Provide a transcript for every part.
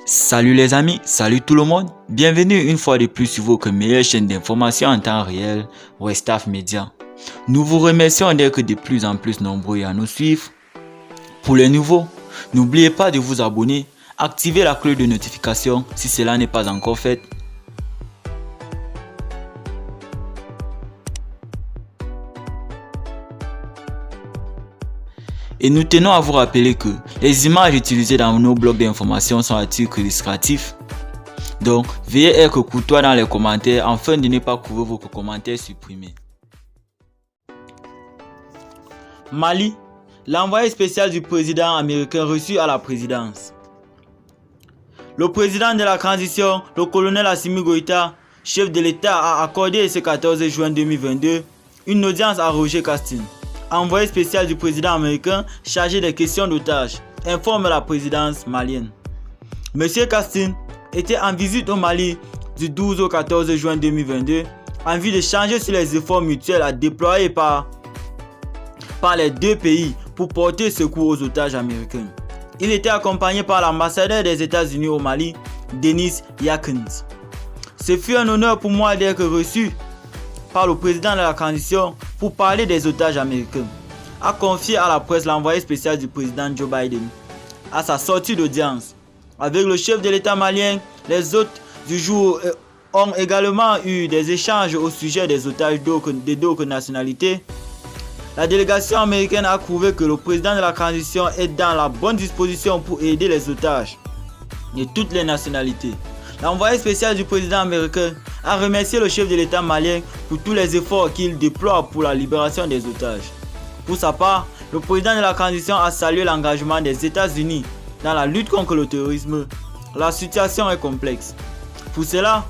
Salut les amis, salut tout le monde, bienvenue une fois de plus sur votre meilleure chaîne d'information en temps réel, Westaf Media. Nous vous remercions d'être de plus en plus nombreux à nous suivre. Pour les nouveaux, n'oubliez pas de vous abonner, activer la cloche de notification si cela n'est pas encore fait. Et nous tenons à vous rappeler que les images utilisées dans nos blogs d'information sont à titre illustratif. Donc, veuillez être courtois dans les commentaires afin de ne pas couvrir vos commentaires supprimés. Mali, l'envoyé spécial du président américain reçu à la présidence. Le président de la transition, le colonel Assimi Goïta, chef de l'État, a accordé ce 14 juin 2022 une audience à Roger Castine, envoyé spécial du président américain chargé des questions d'otages, informe la présidence malienne. Monsieur Castine était en visite au Mali du 12 au 14 juin 2022 en vue d'échanger sur les efforts mutuels à déployer par les deux pays pour porter secours aux otages américains. Il était accompagné par l'ambassadeur des États-Unis au Mali, Denis Yakins. Ce fut un honneur pour moi d'être reçu par le président de la transition pour parler des otages américains, a confié à la presse l'envoyé spécial du président Joe Biden. À sa sortie d'audience avec le chef de l'État malien, les hôtes du jour ont également eu des échanges au sujet des otages d'autres nationalités. La délégation américaine a prouvé que le président de la transition est dans la bonne disposition pour aider les otages de toutes les nationalités. L'envoyé spécial du président américain a remercié le chef de l'État malien pour tous les efforts qu'il déploie pour la libération des otages. Pour sa part, le président de la transition a salué l'engagement des États-Unis dans la lutte contre le terrorisme. La situation est complexe. Pour cela,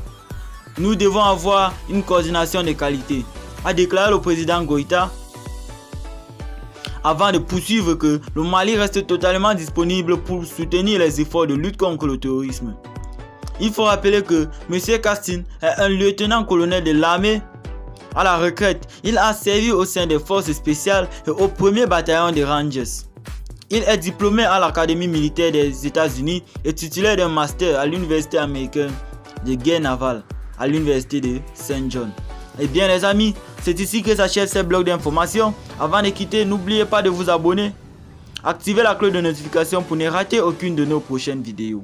nous devons avoir une coordination de qualité, a déclaré le président Goïta, avant de poursuivre que le Mali reste totalement disponible pour soutenir les efforts de lutte contre le terrorisme. Il faut rappeler que M. Castine est un lieutenant-colonel de l'armée à la retraite. Il a servi au sein des forces spéciales et au 1er bataillon des Rangers. Il est diplômé à l'Académie militaire des États-Unis et titulaire d'un master à l'Université américaine de guerre navale à l'Université de Saint John. Eh bien les amis, c'est ici que s'achève ce blog d'information. Avant de quitter, n'oubliez pas de vous abonner. Activez la cloche de notification pour ne rater aucune de nos prochaines vidéos.